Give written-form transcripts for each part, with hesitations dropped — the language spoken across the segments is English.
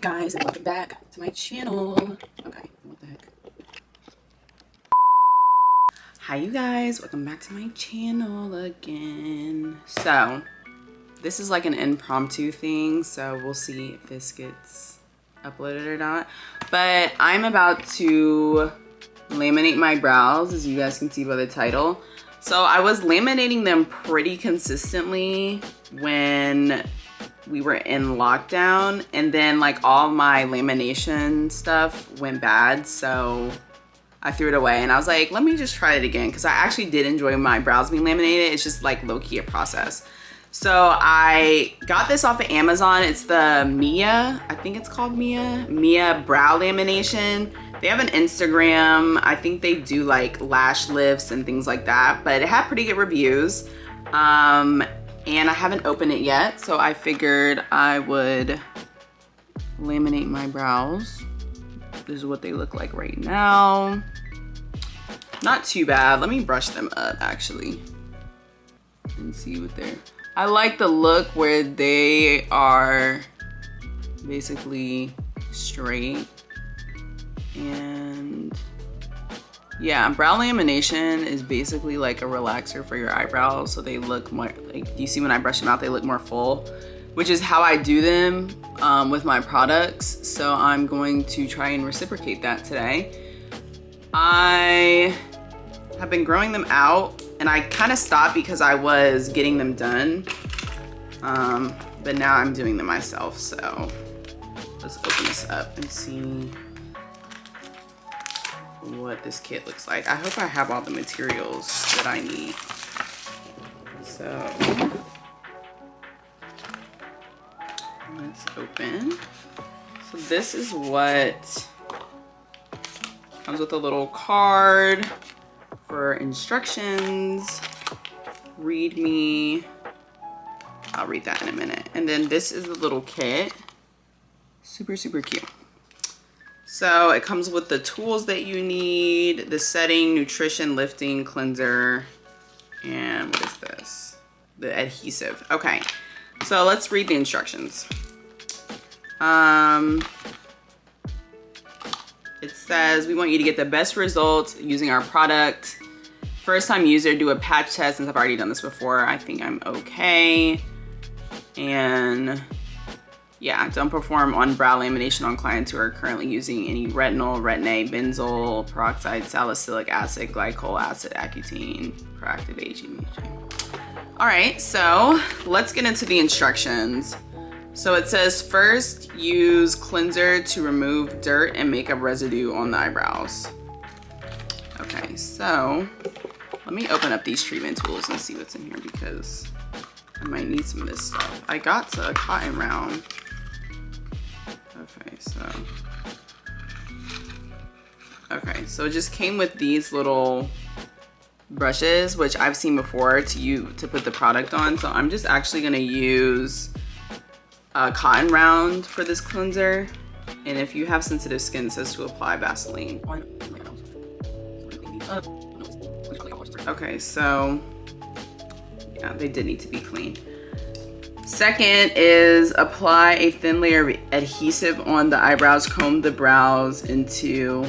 guys, and welcome back to my channel. Okay, what the heck? Hi you guys, welcome back to my channel again. So this is like an impromptu thing, so we'll see if this gets uploaded or not. But I'm about to laminate my brows, as you guys can see by the title. So I was laminating them pretty consistently when we were in lockdown, and then like all my lamination stuff went bad, so I threw it away and I was like, let me just try it again, because I actually did enjoy my brows being laminated. It's just like low-key a process. So I got this off of Amazon. It's the Miya, I think it's called Miya brow lamination. They have an Instagram. I think they do like lash lifts and things like that, but it had pretty good reviews. And I haven't opened it yet, so I figured I would laminate my brows. This is what they look like right now. Not too bad. Let me brush them up actually and see what they're... I like the look where they are basically straight. And yeah, brow lamination is basically like a relaxer for your eyebrows, so they look more like, you see when I brush them out, they look more full, which is how I do them with my products. So I'm going to try and reciprocate that today. I have been growing them out, and I kind of stopped because I was getting them done, but now I'm doing them myself. So let's open this up and see what this kit looks like. I hope I have all the materials that I need. So let's open. So this is what comes with, a little card for instructions, read me. I'll read that in a minute. And then this is the little kit. Super, super cute. So it comes with the tools that you need, the setting, nutrition, lifting, cleanser, and what is this? The adhesive. Okay, so let's read the instructions. It says, we want you to get the best results using our product. First time user, do a patch test. Since I've already done this before, I think I'm okay. And yeah, don't perform on brow lamination on clients who are currently using any retinol, retin-A, benzoyl peroxide, salicylic acid, glycol acid, Accutane, proactive aging. All right, so let's get into the instructions. So it says, first use cleanser to remove dirt and makeup residue on the eyebrows. Okay, so let me open up these treatment tools and see what's in here, because I might need some of this stuff. I got a cotton round. Okay, so it just came with these little brushes, which I've seen before to put the product on. So I'm just actually gonna use a cotton round for this cleanser. And if you have sensitive skin, it says to apply Vaseline. Okay, so yeah, they did need to be cleaned. Second is apply a thin layer of adhesive on the eyebrows. Comb the brows into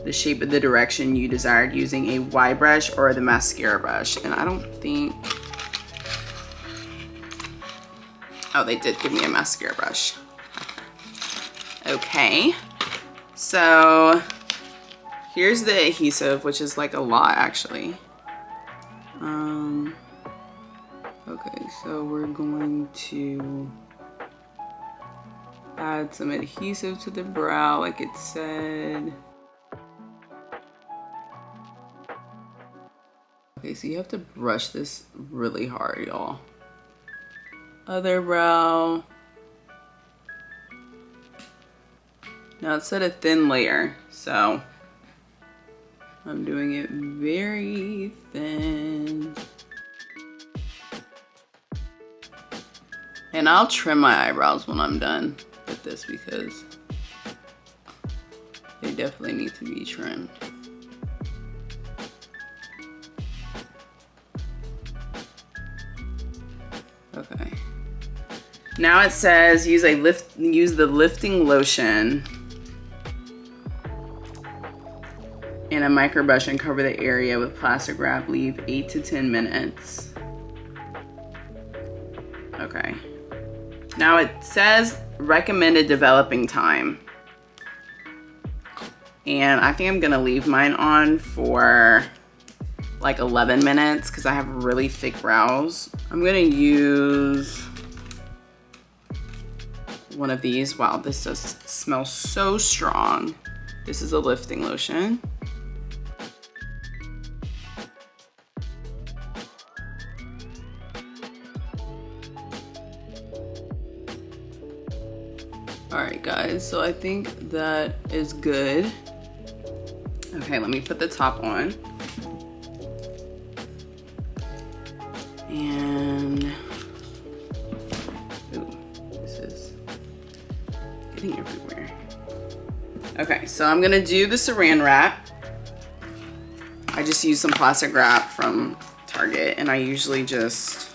the shape of the direction you desired using a Y brush or the mascara brush. And I don't think, oh, they did give me a mascara brush. Okay, so here's the adhesive, which is like a lot actually. Okay, so we're going to add some adhesive to the brow like it said. Okay, so you have to brush this really hard, y'all. Other brow. Now it said a thin layer, so I'm doing it very thin. And I'll trim my eyebrows when I'm done with this, because they definitely need to be trimmed. Okay. Now it says use the lifting lotion in a micro brush and cover the area with plastic wrap. Leave 8 to 10 minutes. Okay. Now it says recommended developing time. And I think I'm gonna leave mine on for like 11 minutes because I have really thick brows. I'm gonna use one of these. Wow, this does smell so strong. This is a lifting lotion. All right, guys, so I think that is good. Okay, let me put the top on. And, ooh, this is getting everywhere. Okay, so I'm gonna do the saran wrap. I just used some plastic wrap from Target, and I usually just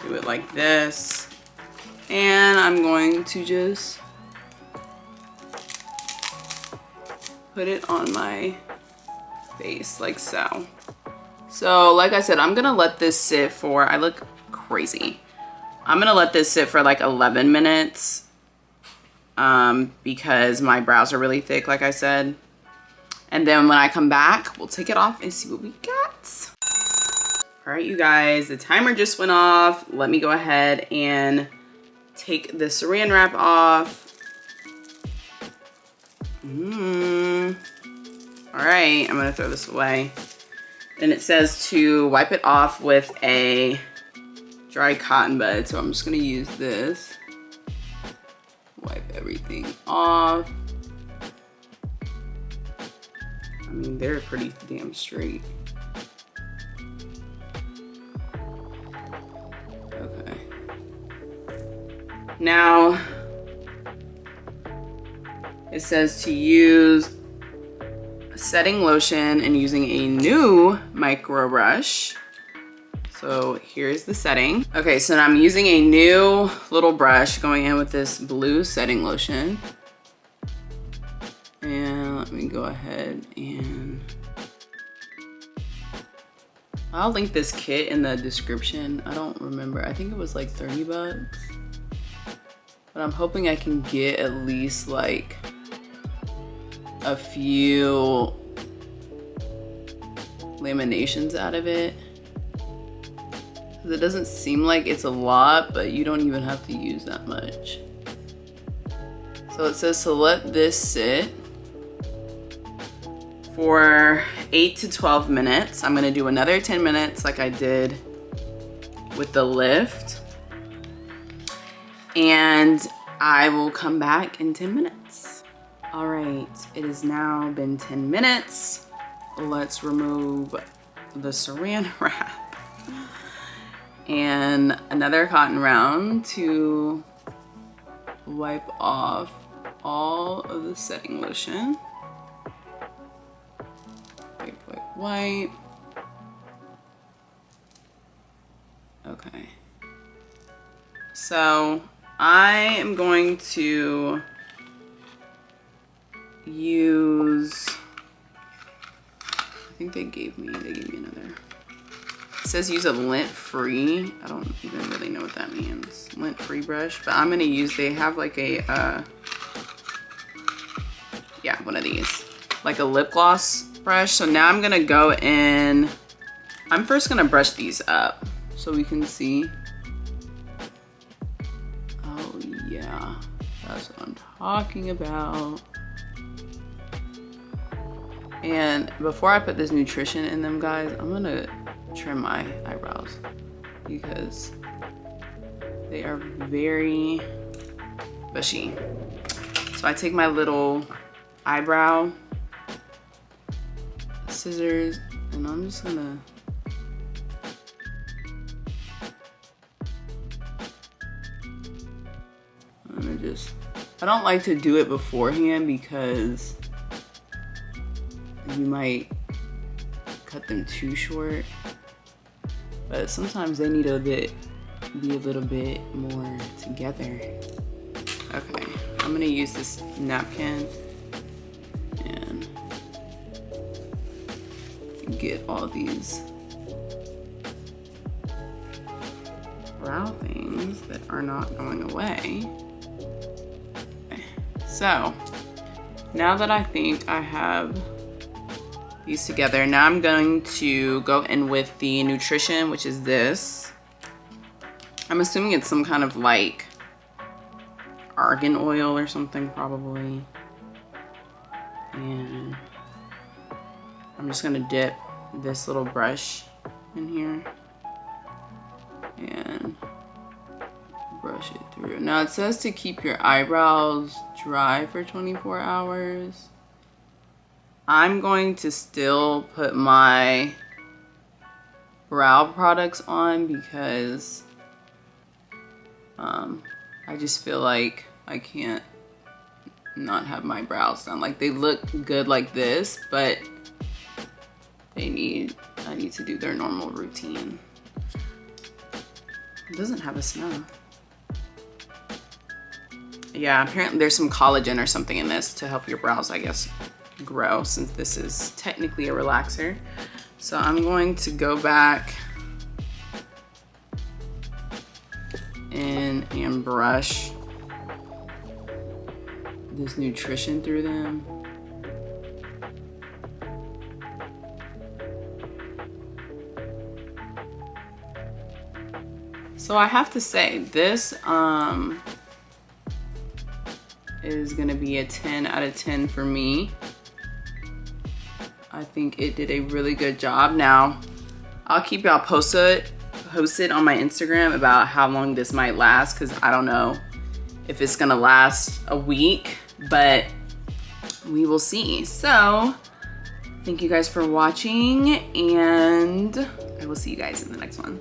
do it like this. And I'm going to just put it on my face like so. So like I said, I'm gonna let this sit for, I look crazy. I'm gonna let this sit for like 11 minutes because my brows are really thick, like I said. And then when I come back, we'll take it off and see what we got. All right, you guys, the timer just went off. Let me go ahead and take the saran wrap off. All right, I'm gonna throw this away. And it says to wipe it off with a dry cotton bud. So I'm just gonna use this. Wipe everything off. I mean, they're pretty damn straight. Okay. Now, it says to use a setting lotion and using a new micro brush. So here's the setting. Okay, so now I'm using a new little brush going in with this blue setting lotion. And let me go ahead and I'll link this kit in the description. I don't remember. I think it was like 30 bucks. But I'm hoping I can get at least like a few laminations out of it. It doesn't seem like it's a lot, but you don't even have to use that much. So it says to let this sit for 8 to 12 minutes. I'm gonna do another 10 minutes like I did with the lift. And I will come back in 10 minutes. All right, it has now been 10 minutes. Let's remove the saran wrap and another cotton round to wipe off all of the setting lotion. Wipe, wipe, wipe. Okay. So I am going to use, I think they gave me another. It says use a lint-free. I don't even really know what that means. Lint-free brush, but I'm gonna use, they have like a, yeah, one of these. Like a lip gloss brush. So now I'm gonna go in, I'm first gonna brush these up so we can see. Oh yeah, that's what I'm talking about. And before I put this nutrition in them, guys, I'm gonna trim my eyebrows because they are very bushy. So I take my little eyebrow scissors and I'm just gonna I don't like to do it beforehand because you might cut them too short. but sometimes they need to be a little bit more together. Okay, I'm gonna use this napkin and get all these brow things that are not going away. Okay. So now that I think I have these together, now I'm going to go in with the nutrition, which is this. I'm assuming it's some kind of like argan oil or something probably. And I'm just gonna dip this little brush in here and brush it through. Now it says to keep your eyebrows dry for 24 hours. I'm going to still put my brow products on because I just feel like I can't not have my brows done. Like, they look good like this, but I need to do their normal routine. It doesn't have a smell. Yeah, apparently there's some collagen or something in this to help your brows, I guess, grow, since this is technically a relaxer. So I'm going to go back in and brush this nutrition through them. So I have to say, this is gonna be a 10 out of 10 for me. I think it did a really good job. Now, I'll keep y'all posted on my Instagram about how long this might last, because I don't know if it's gonna last a week, but we will see. So, thank you guys for watching, and I will see you guys in the next one.